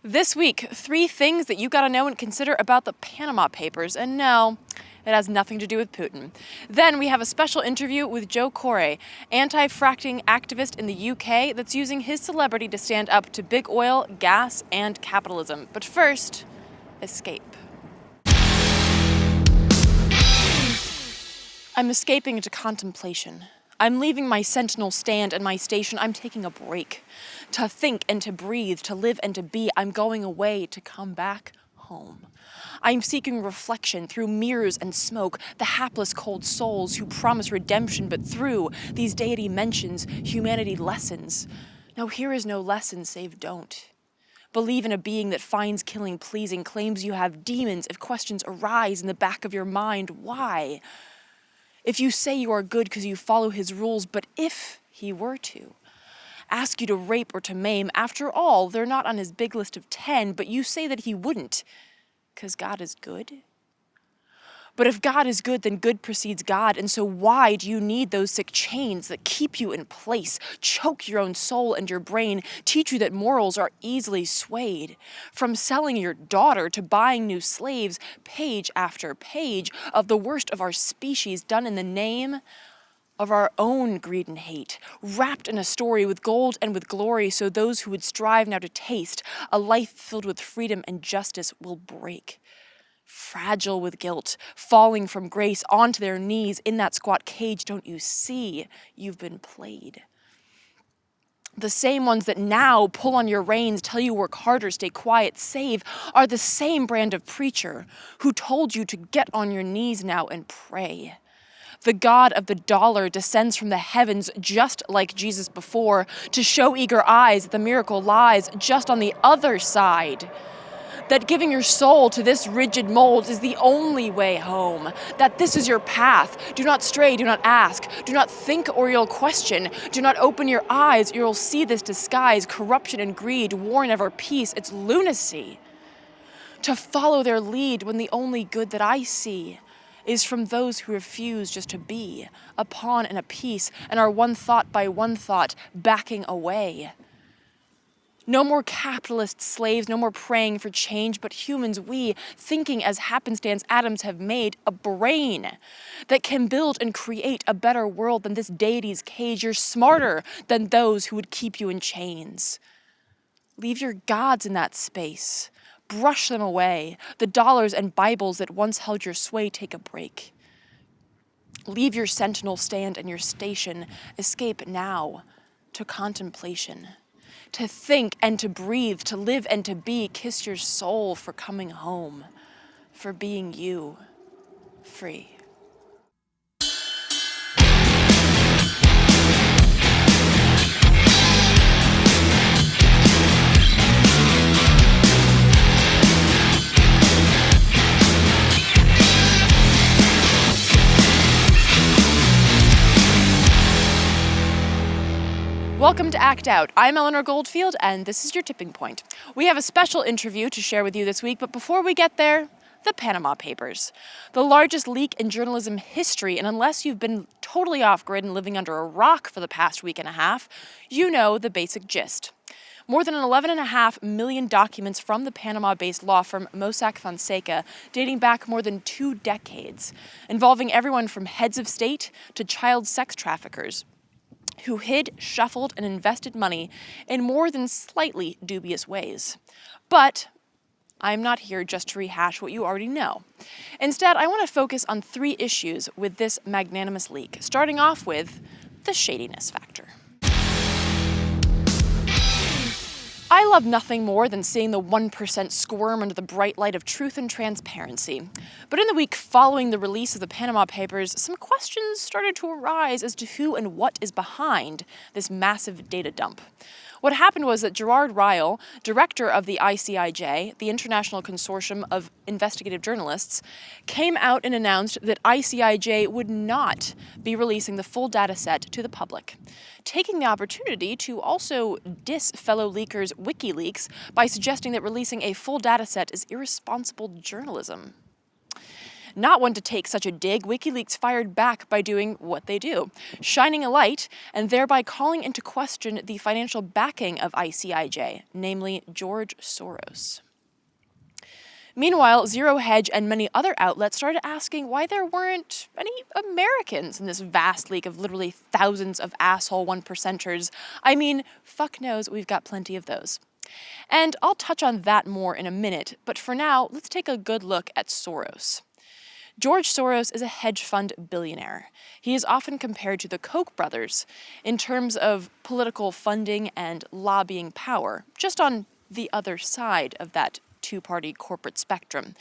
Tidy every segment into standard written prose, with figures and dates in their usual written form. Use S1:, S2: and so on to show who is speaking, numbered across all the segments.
S1: This week, 3 things that you gotta know and consider about the Panama Papers, and no, it has nothing to do with Putin. Then we have a special interview with Joe Corre, anti-fracking activist in the UK that's using his celebrity to stand up to big oil, gas, and capitalism. But first, escape. I'm escaping into contemplation. I'm leaving my sentinel stand and my station. I'm taking a break. To think and to breathe, to live and to be, I'm going away to come back home. I'm seeking reflection through mirrors and smoke, the hapless cold souls who promise redemption, but through these deity mentions, humanity lessons. Now here is no lesson save don't. Believe in a being that finds killing pleasing, claims you have demons if questions arise in the back of your mind. Why? If you say you are good because you follow his rules, but if he were to ask you to rape or to maim, after all, they're not on his big list of 10, but you say that he wouldn't, because God is good? But if God is good, then good precedes God, and so why do you need those sick chains that keep you in place, choke your own soul and your brain, teach you that morals are easily swayed? From selling your daughter to buying new slaves, page after page of the worst of our species done in the name of our own greed and hate, wrapped in a story with gold and with glory, so those who would strive now to taste a life filled with freedom and justice will break. Fragile with guilt, falling from grace onto their knees in that squat cage. Don't you see? You've been played. The same ones that now pull on your reins, tell you work harder, stay quiet, save, are the same brand of preacher who told you to get on your knees now and pray. The God of the dollar descends from the heavens just like Jesus before to show eager eyes that the miracle lies just on the other side. That giving your soul to this rigid mold is the only way home. That this is your path. Do not stray, do not ask. Do not think or you'll question. Do not open your eyes or you'll see this disguise. Corruption and greed, war never peace. It's lunacy. To follow their lead when the only good that I see is from those who refuse just to be, a pawn and a piece, and are one thought by one thought backing away. No more capitalist slaves, no more praying for change, but humans we, thinking as happenstance atoms have made, a brain that can build and create a better world than this deity's cage. You're smarter than those who would keep you in chains. Leave your gods in that space. Brush them away. The dollars and Bibles that once held your sway, take a break. Leave your sentinel stand and your station. Escape now to contemplation. To think and to breathe, to live and to be. Kiss your soul for coming home, for being you, free. Welcome to Act Out. I'm Eleanor Goldfield, and this is your tipping point. We have a special interview to share with you this week, but before we get there, the Panama Papers. The largest leak in journalism history, and unless you've been totally off-grid and living under a rock for the past week and a half, you know the basic gist. More than 11.5 million documents from the Panama-based law firm Mossack Fonseca, dating back more than 2 decades, involving everyone from heads of state to child sex traffickers, who hid, shuffled, and invested money in more than slightly dubious ways. But I'm not here just to rehash what you already know. Instead, I want to focus on 3 issues with this magnanimous leak, starting off with the shadiness factor. I love nothing more than seeing the 1% squirm under the bright light of truth and transparency. But in the week following the release of the Panama Papers, some questions started to arise as to who and what is behind this massive data dump. What happened was that Gerard Ryle, director of the ICIJ, the International Consortium of Investigative Journalists, came out and announced that ICIJ would not be releasing the full data set to the public, taking the opportunity to also diss fellow leakers WikiLeaks by suggesting that releasing a full data set is irresponsible journalism. Not one to take such a dig, WikiLeaks fired back by doing what they do, shining a light and thereby calling into question the financial backing of ICIJ, namely George Soros. Meanwhile, Zero Hedge and many other outlets started asking why there weren't any Americans in this vast league of literally thousands of asshole 1%ers. I mean, fuck knows we've got plenty of those. And I'll touch on that more in a minute, but for now, let's take a good look at Soros. George Soros is a hedge fund billionaire. He is often compared to the Koch brothers in terms of political funding and lobbying power, just on the other side of that two-party corporate spectrum.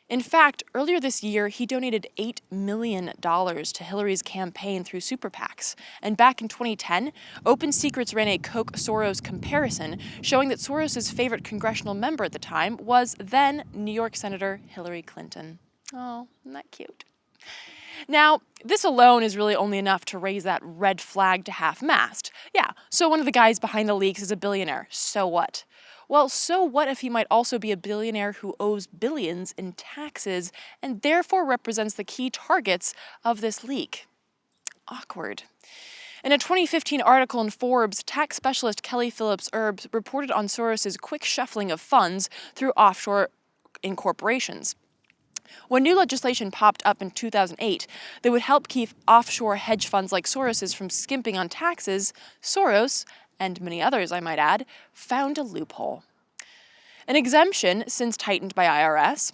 S1: In fact, earlier this year, he donated $8 million to Hillary's campaign through super PACs. And back in 2010, Open Secrets ran a Koch-Soros comparison, showing that Soros' favorite congressional member at the time was then New York Senator Hillary Clinton. Oh, isn't that cute? Now, this alone is really only enough to raise that red flag to half-mast. Yeah, so one of the guys behind the leaks is a billionaire. So what? Well, so what if he might also be a billionaire who owes billions in taxes and therefore represents the key targets of this leak? Awkward. In a 2015 article in Forbes, tax specialist Kelly Phillips Erbs reported on Soros' quick shuffling of funds through offshore incorporations. When new legislation popped up in 2008 that would help keep offshore hedge funds like Soros's from skimping on taxes, Soros, and many others I might add, found a loophole. An exemption, since tightened by IRS,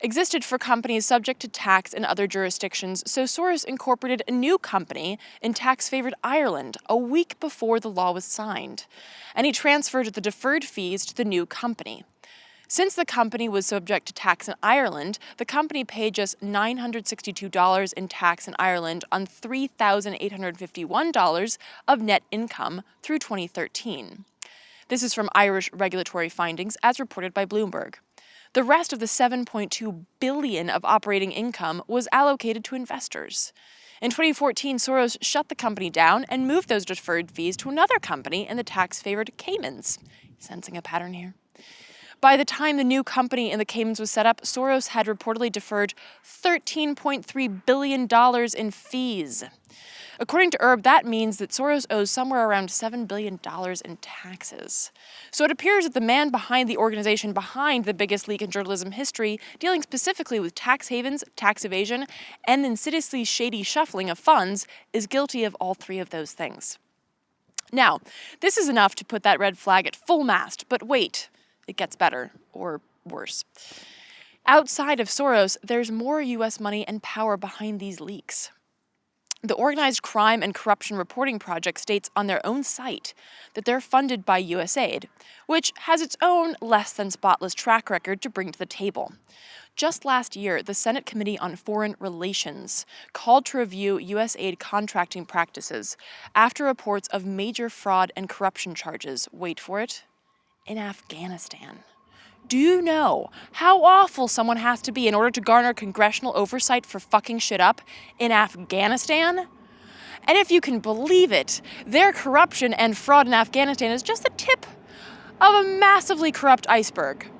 S1: existed for companies subject to tax in other jurisdictions, so Soros incorporated a new company in tax-favored Ireland a week before the law was signed, and he transferred the deferred fees to the new company. Since the company was subject to tax in Ireland, the company paid just $962 in tax in Ireland on $3,851 of net income through 2013. This is from Irish regulatory findings, as reported by Bloomberg. The rest of the $7.2 billion of operating income was allocated to investors. In 2014, Soros shut the company down and moved those deferred fees to another company in the tax-favored Caymans. Sensing a pattern here? By the time the new company in the Caymans was set up, Soros had reportedly deferred $13.3 billion in fees. According to Erb, that means that Soros owes somewhere around $7 billion in taxes. So it appears that the man behind the organization behind the biggest leak in journalism history, dealing specifically with tax havens, tax evasion, and insidiously shady shuffling of funds, is guilty of all three of those things. Now, this is enough to put that red flag at full mast, but wait. It gets better, or worse. Outside of Soros, there's more U.S. money and power behind these leaks. The Organized Crime and Corruption Reporting Project states on their own site that they're funded by USAID, which has its own less-than-spotless track record to bring to the table. Just last year, the Senate Committee on Foreign Relations called to review USAID contracting practices after reports of major fraud and corruption charges, wait for it, in Afghanistan. Do you know how awful someone has to be in order to garner congressional oversight for fucking shit up in Afghanistan? And if you can believe it, their corruption and fraud in Afghanistan is just the tip of a massively corrupt iceberg.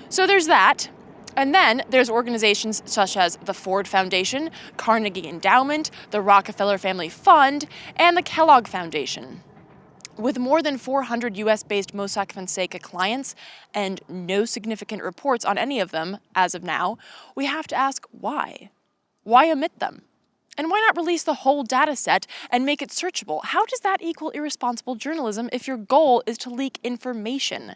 S1: So there's that. And then there's organizations such as the Ford Foundation, Carnegie Endowment, the Rockefeller Family Fund, and the Kellogg Foundation. With more than 400 U.S.-based Mossack Fonseca clients and no significant reports on any of them as of now, we have to ask why. Why omit them? And why not release the whole data set and make it searchable? How does that equal irresponsible journalism if your goal is to leak information?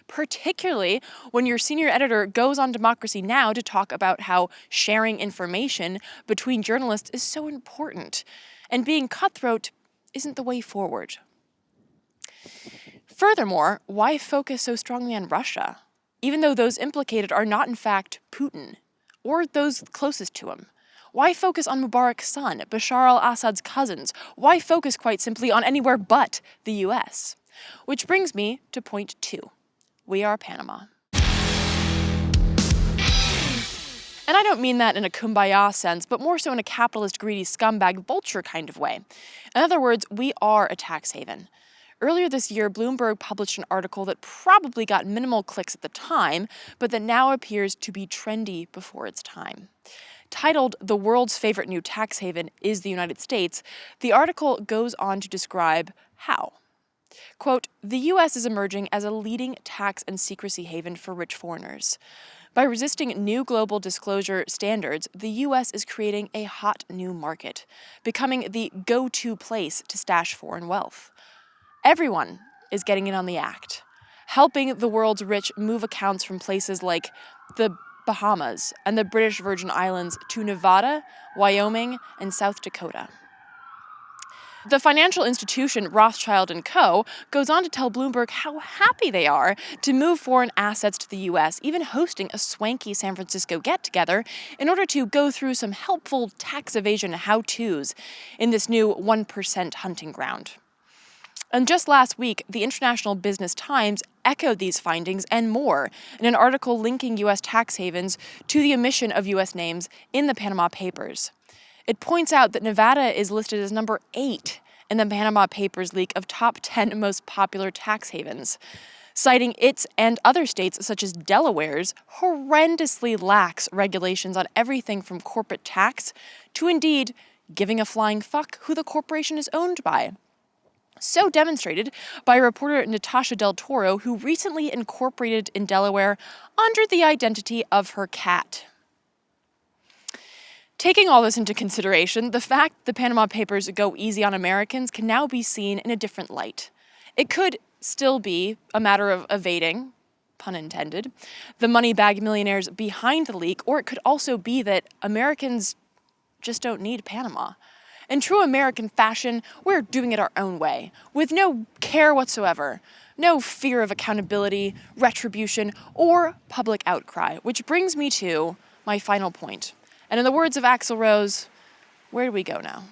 S1: Particularly when your senior editor goes on Democracy Now! To talk about how sharing information between journalists is so important, and being cutthroat isn't the way forward. Furthermore, why focus so strongly on Russia, even though those implicated are not in fact Putin or those closest to him? Why focus on Mubarak's son, Bashar al-Assad's cousins? Why focus quite simply on anywhere but the US? Which brings me to point 2. We are Panama. And I don't mean that in a kumbaya sense, but more so in a capitalist, greedy, scumbag, vulture kind of way. In other words, we are a tax haven. Earlier this year, Bloomberg published an article that probably got minimal clicks at the time, but that now appears to be trendy before its time. Titled "The World's Favorite New Tax Haven is the United States," the article goes on to describe how. Quote, "The U.S. is emerging as a leading tax and secrecy haven for rich foreigners. By resisting new global disclosure standards, the U.S. is creating a hot new market, becoming the go-to place to stash foreign wealth. Everyone is getting in on the act, helping the world's rich move accounts from places like the Bahamas and the British Virgin Islands to Nevada, Wyoming, and South Dakota." The financial institution Rothschild & Co. goes on to tell Bloomberg how happy they are to move foreign assets to the U.S., even hosting a swanky San Francisco get-together in order to go through some helpful tax evasion how-tos in this new 1% hunting ground. And just last week, the International Business Times echoed these findings and more in an article linking U.S. tax havens to the omission of U.S. names in the Panama Papers. It points out that Nevada is listed as number 8 in the Panama Papers leak of top 10 most popular tax havens, citing its and other states such as Delaware's horrendously lax regulations on everything from corporate tax to indeed giving a flying fuck who the corporation is owned by. So demonstrated by reporter Natasha Del Toro, who recently incorporated in Delaware under the identity of her cat. Taking all this into consideration, the fact the Panama Papers go easy on Americans can now be seen in a different light. It could still be a matter of evading, pun intended, the money bag millionaires behind the leak, or it could also be that Americans just don't need Panama. In true American fashion, we're doing it our own way, with no care whatsoever, no fear of accountability, retribution, or public outcry, which brings me to my final point. And in the words of Axl Rose, where do we go now?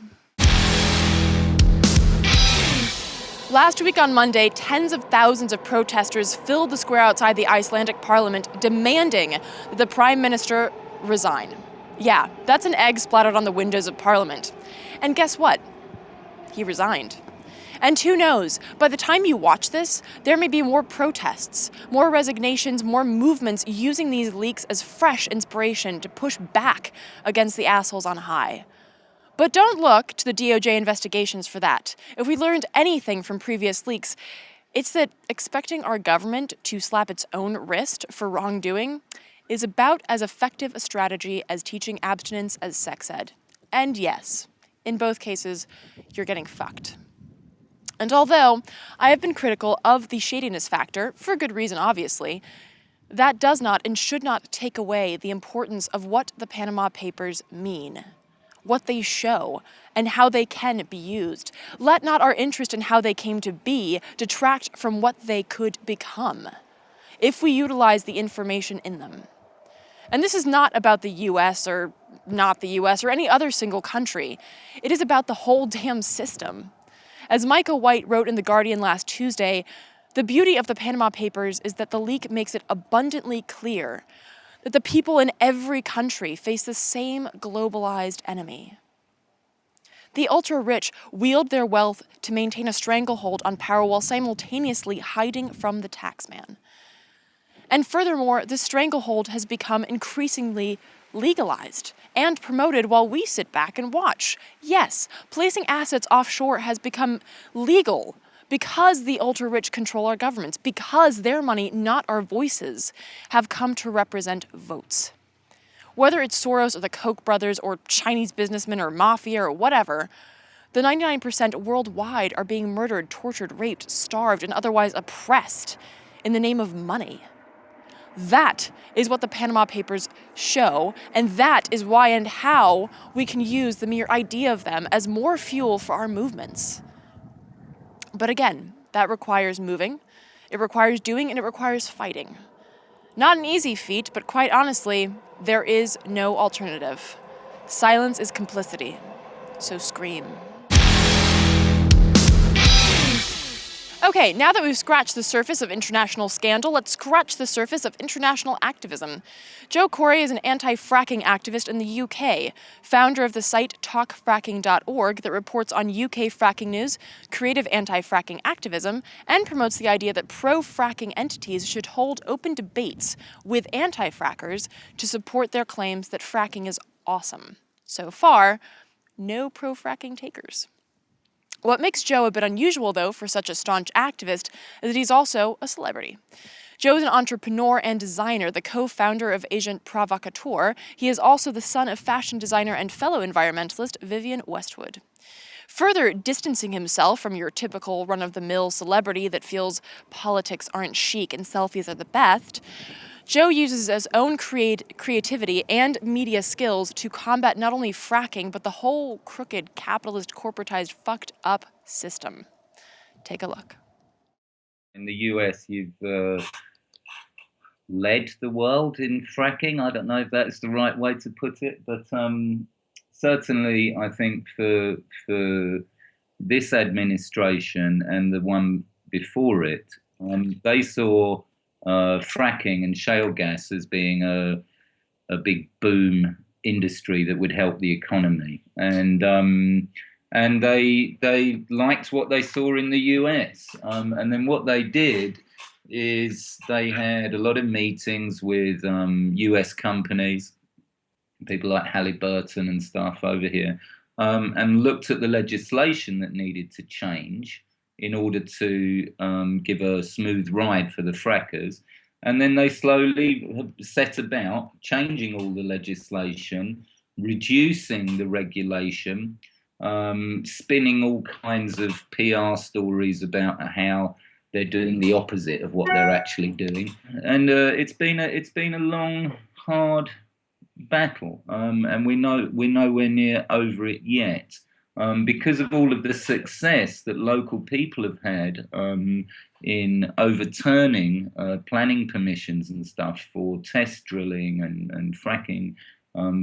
S1: Last week on Monday, tens of thousands of protesters filled the square outside the Icelandic parliament demanding that the prime minister resign. Yeah, that's an egg splattered on the windows of parliament. And guess what? He resigned. And who knows, by the time you watch this, there may be more protests, more resignations, more movements using these leaks as fresh inspiration to push back against the assholes on high. But don't look to the DOJ investigations for that. If we learned anything from previous leaks, it's that expecting our government to slap its own wrist for wrongdoing is about as effective a strategy as teaching abstinence as sex ed. And yes, in both cases, you're getting fucked. And although I have been critical of the shadiness factor, for good reason obviously, that does not and should not take away the importance of what the Panama Papers mean, what they show, and how they can be used. Let not our interest in how they came to be detract from what they could become, if we utilize the information in them. And this is not about the US or not the US or any other single country. It is about the whole damn system. As Micah White wrote in The Guardian last Tuesday, the beauty of the Panama Papers is that the leak makes it abundantly clear that the people in every country face the same globalized enemy. The ultra-rich wield their wealth to maintain a stranglehold on power while simultaneously hiding from the taxman. And furthermore, this stranglehold has become increasingly legalized and promoted while we sit back and watch. Yes, placing assets offshore has become legal because the ultra-rich control our governments, because their money, not our voices, have come to represent votes. Whether it's Soros or the Koch brothers or Chinese businessmen or mafia or whatever, the 99% worldwide are being murdered, tortured, raped, starved, and otherwise oppressed in the name of money. That is what the Panama Papers show, and that is why and how we can use the mere idea of them as more fuel for our movements. But again, that requires moving, it requires doing, and it requires fighting. Not an easy feat, but quite honestly, there is no alternative. Silence is complicity, so scream. Okay, now that we've scratched the surface of international scandal, let's scratch the surface of international activism. Joe Corre is an anti-fracking activist in the UK, founder of the site talkfracking.org that reports on UK fracking news, creative anti-fracking activism, and promotes the idea that pro-fracking entities should hold open debates with anti-frackers to support their claims that fracking is awesome. So far, no pro-fracking takers. What makes Joe a bit unusual, though, for such a staunch activist, is that he's also a celebrity. Joe is an entrepreneur and designer, the co-founder of Punk Provocateur. He is also the son of fashion designer and fellow environmentalist Vivienne Westwood. Further distancing himself from your typical run-of-the-mill celebrity that feels politics aren't chic and selfies are the best, Joe uses his own creativity and media skills to combat not only fracking, but the whole crooked, capitalist, corporatized, fucked up system. Take a look.
S2: In the US, you've led the world in fracking. I don't know if that's the right way to put it, but certainly I think for this administration and the one before it, they saw fracking and shale gas as being a big boom industry that would help the economy, and they liked what they saw in the US, and then what they did is they had a lot of meetings with US companies, people like Halliburton and stuff over here, and looked at the legislation that needed to change in order to give a smooth ride for the frackers. And then they slowly set about changing all the legislation, reducing the regulation, spinning all kinds of PR stories about how they're doing the opposite of what they're actually doing. And it's been a long, hard battle, and we're nowhere near over it yet, because of all of the success that local people have had in overturning planning permissions and stuff for test drilling and fracking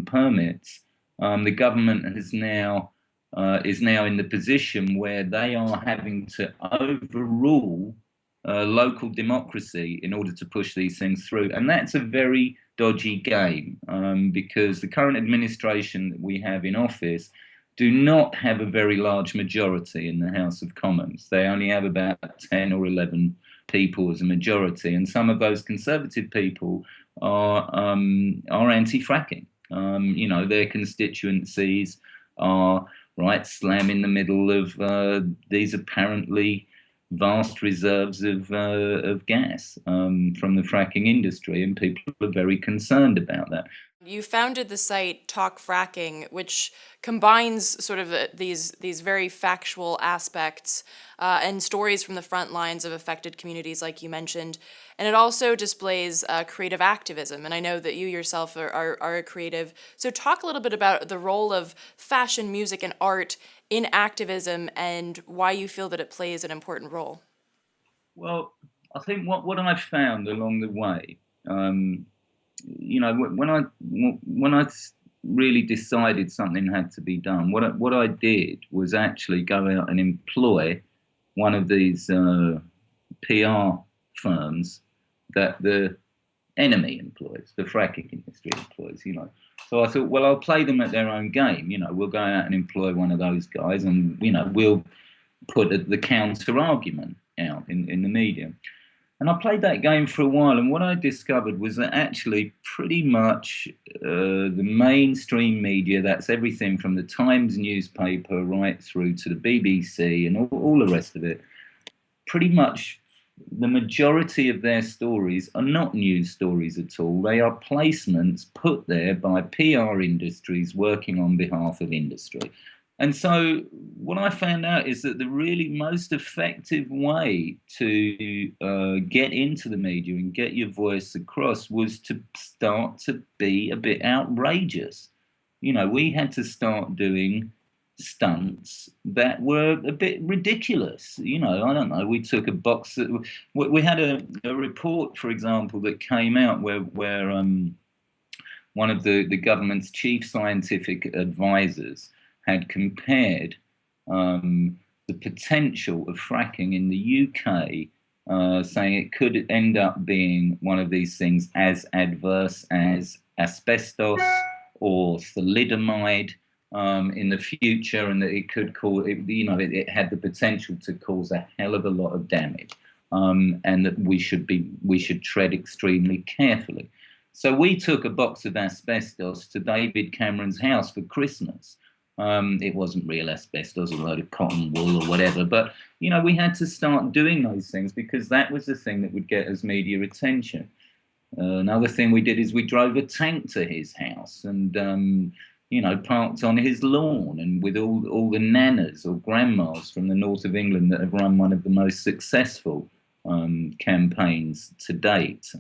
S2: permits. The government is now in the position where they are having to overrule local democracy in order to push these things through, and that's a very dodgy game, because the current administration that we have in office do not have a very large majority in the House of Commons. They only have about 10 or 11 people as a majority, and some of those Conservative people are anti-fracking. Their constituencies are right slam in the middle of these apparently vast reserves of gas from the fracking industry, and people are very concerned about that.
S1: You founded the site Talk Fracking, which combines sort of these very factual aspects and stories from the front lines of affected communities, like you mentioned, and it also displays creative activism. And I know that you yourself are a creative. So talk a little bit about the role of fashion, music, and art in activism and why you feel that it plays an important role.
S2: Well, I think what I've found along the way, when I really decided something had to be done, what I did was actually go out and employ one of these PR firms that the enemy employs, the fracking industry employs. So I thought, well, I'll play them at their own game. We'll go out and employ one of those guys, and we'll put the counter argument out in the media. And I played that game for a while, and what I discovered was that actually pretty much the mainstream media, that's everything from the Times newspaper right through to the BBC and all the rest of it, pretty much the majority of their stories are not news stories at all. They are placements put there by PR industries working on behalf of industry. And so what I found out is that the really most effective way to get into the media and get your voice across was to start to be a bit outrageous. We had to start doing stunts that were a bit ridiculous. I don't know, we took a box. We had a report, for example, that came out where one of the government's chief scientific advisors had compared the potential of fracking in the UK, saying it could end up being one of these things as adverse as asbestos or thalidomide in the future, and that it could cause, it had the potential to cause a hell of a lot of damage, and that we should tread extremely carefully. So we took a box of asbestos to David Cameron's house for Christmas. It wasn't real asbestos, a load of cotton wool or whatever, but we had to start doing those things because that was the thing that would get us media attention. Another thing we did is we drove a tank to his house and parked on his lawn, and with all the nanas or grandmas from the north of England that have run one of the most successful campaigns to date.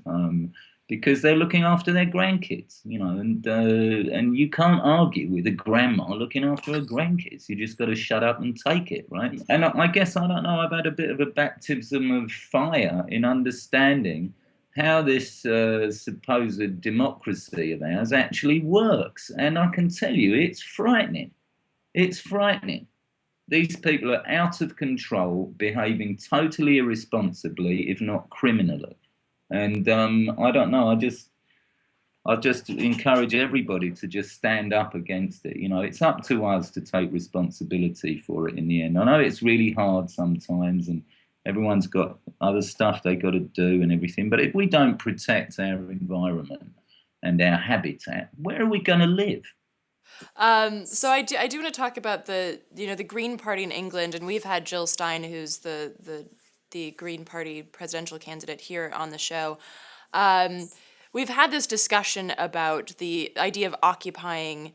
S2: Because they're looking after their grandkids, and you can't argue with a grandma looking after her grandkids. You just got to shut up and take it, right? And I guess, I don't know, I've had a bit of a baptism of fire in understanding how this supposed democracy of ours actually works. And I can tell you, it's frightening. It's frightening. These people are out of control, behaving totally irresponsibly, if not criminally. And I don't know. I just encourage everybody to just stand up against it. It's up to us to take responsibility for it in the end. I know it's really hard sometimes, and everyone's got other stuff they got to do and everything. But if we don't protect our environment and our habitat, where are we going to live?
S1: So I do want to talk about the Green Party in England, and we've had Jill Stein, who's the Green Party presidential candidate, here on the show. We've had this discussion about the idea of occupying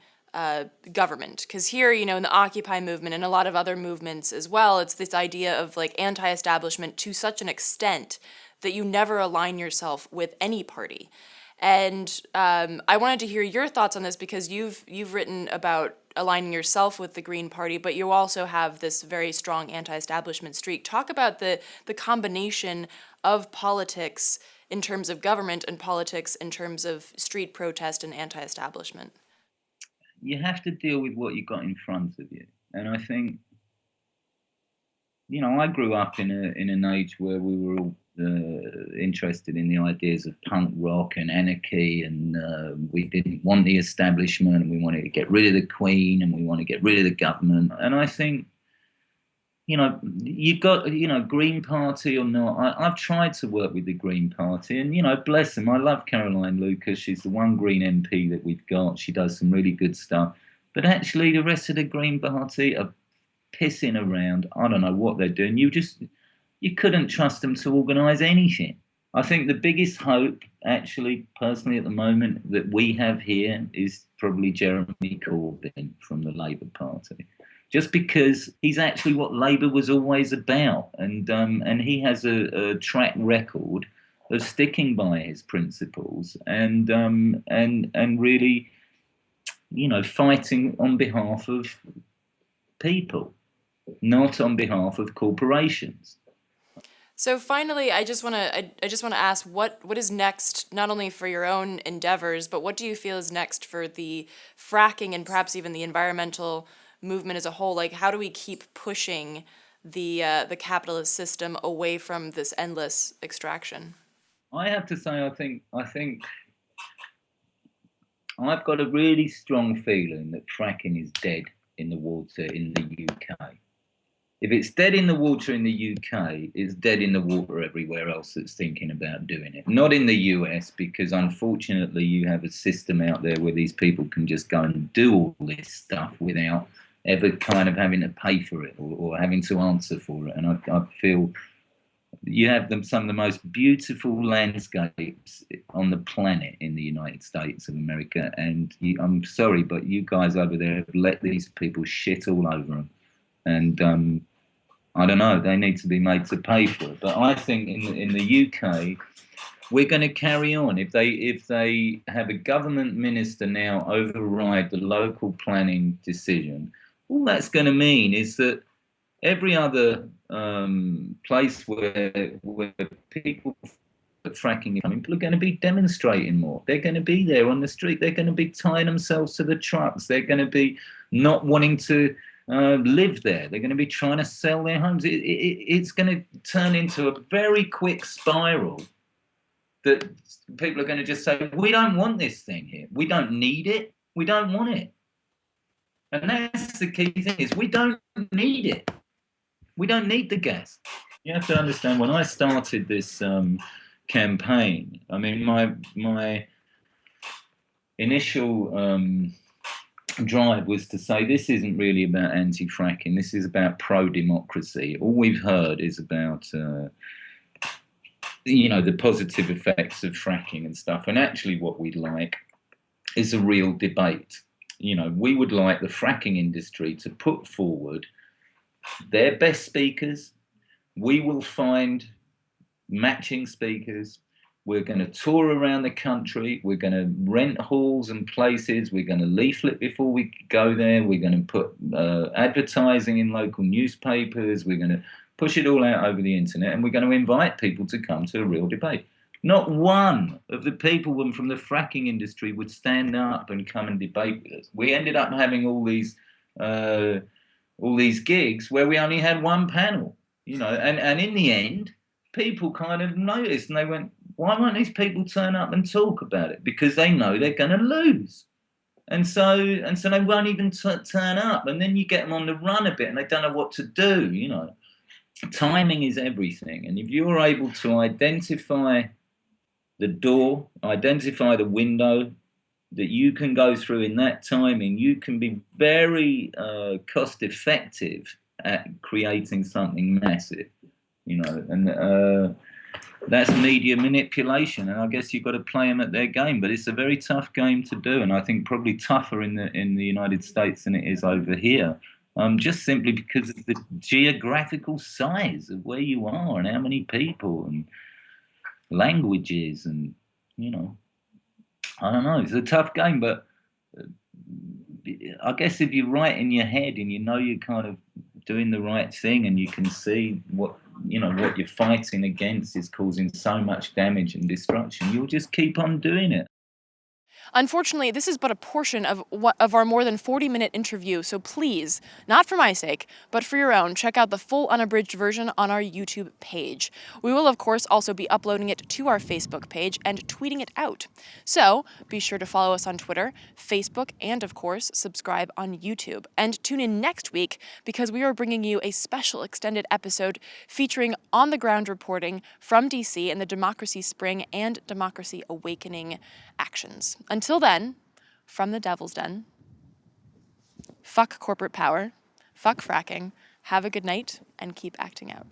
S1: government, because here, in the Occupy movement and a lot of other movements as well, it's this idea of like anti-establishment to such an extent that you never align yourself with any party. And I wanted to hear your thoughts on this, because you've written about aligning yourself with the Green Party, but you also have this very strong anti-establishment streak. Talk about the combination of politics in terms of government and politics in terms of street protest and anti-establishment.
S2: You have to deal with what you got in front of you. And I think, I grew up in an age where we were all interested in the ideas of punk rock and anarchy, and we didn't want the establishment, and we wanted to get rid of the Queen, and we want to get rid of the government. And I think, you've got, Green Party or not, I've tried to work with the Green Party, and, bless them, I love Caroline Lucas. She's the one Green MP that we've got. She does some really good stuff. But actually, the rest of the Green Party are pissing around. I don't know what they're doing. You couldn't trust them to organise anything. I think the biggest hope, actually, personally, at the moment, that we have here is probably Jeremy Corbyn from the Labour Party. Just because he's actually what Labour was always about, and he has a track record of sticking by his principles and really, fighting on behalf of people, not on behalf of corporations.
S1: So finally, I just want to ask what is next, not only for your own endeavors, but what do you feel is next for the fracking and perhaps even the environmental movement as a whole? Like, how do we keep pushing the capitalist system away from this endless extraction?
S2: I have to say, I think I've got a really strong feeling that fracking is dead in the water in the UK. If it's dead in the water in the UK, it's dead in the water everywhere else that's thinking about doing it. Not in the US, because unfortunately you have a system out there where these people can just go and do all this stuff without ever kind of having to pay for it or having to answer for it. And I feel you have some of the most beautiful landscapes on the planet in the United States of America. And I'm sorry, but you guys over there have let these people shit all over them. And I don't know, they need to be made to pay for it. But I think in the UK, we're going to carry on. If they have a government minister now override the local planning decision, all that's going to mean is that every other place where people are fracking, people are going to be demonstrating more. They're going to be there on the street. They're going to be tying themselves to the trucks. They're going to be not wanting to live there. They're going to be trying to sell their homes. It's going to turn into a very quick spiral that people are going to just say, we don't want this thing here. We don't need it. We don't want it. And that's the key thing, is we don't need it. We don't need the gas. You have to understand, when I started this campaign, I mean, my initial drive was to say this isn't really about anti-fracking. This is about pro-democracy. All we've heard is about the positive effects of fracking and stuff. And actually, what we'd like is a real debate. We would like the fracking industry to put forward their best speakers. We will find matching speakers. We're going to tour around the country. We're going to rent halls and places. We're going to leaflet before we go there. We're going to put advertising in local newspapers. We're going to push it all out over the internet, and we're going to invite people to come to a real debate. Not one of the people from the fracking industry would stand up and come and debate with us. We ended up having all these gigs where we only had one panel, and in the end, people kind of noticed and they went, why won't these people turn up and talk about it? Because they know they're going to lose. And so they won't even turn up. And then you get them on the run a bit and they don't know what to do, Timing is everything. And if you're able to identify the door, identify the window that you can go through in that timing, you can be very cost effective at creating something massive, and that's media manipulation. And I guess you've got to play them at their game, but it's a very tough game to do, and I think probably tougher in the United States than it is over here. Just simply because of the geographical size of where you are and how many people and languages and, I don't know. It's a tough game, but I guess if you're right in your head and you're kind of doing the right thing and you can see what you're fighting against is causing so much damage and destruction, you'll just keep on doing it.
S1: Unfortunately, this is but a portion of our more than 40-minute interview, so please, not for my sake, but for your own, check out the full unabridged version on our YouTube page. We will, of course, also be uploading it to our Facebook page and tweeting it out. So be sure to follow us on Twitter, Facebook, and, of course, subscribe on YouTube. And tune in next week because we are bringing you a special extended episode featuring on-the-ground reporting from D.C. and the Democracy Spring and Democracy Awakening actions. Until then, from the Devil's Den, fuck corporate power, fuck fracking, have a good night, and keep acting out.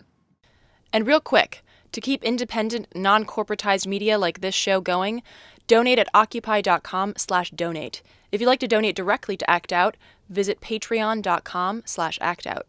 S1: And real quick, to keep independent, non-corporatized media like this show going, donate at Occupy.com/donate. If you'd like to donate directly to Act Out, visit Patreon.com/actout.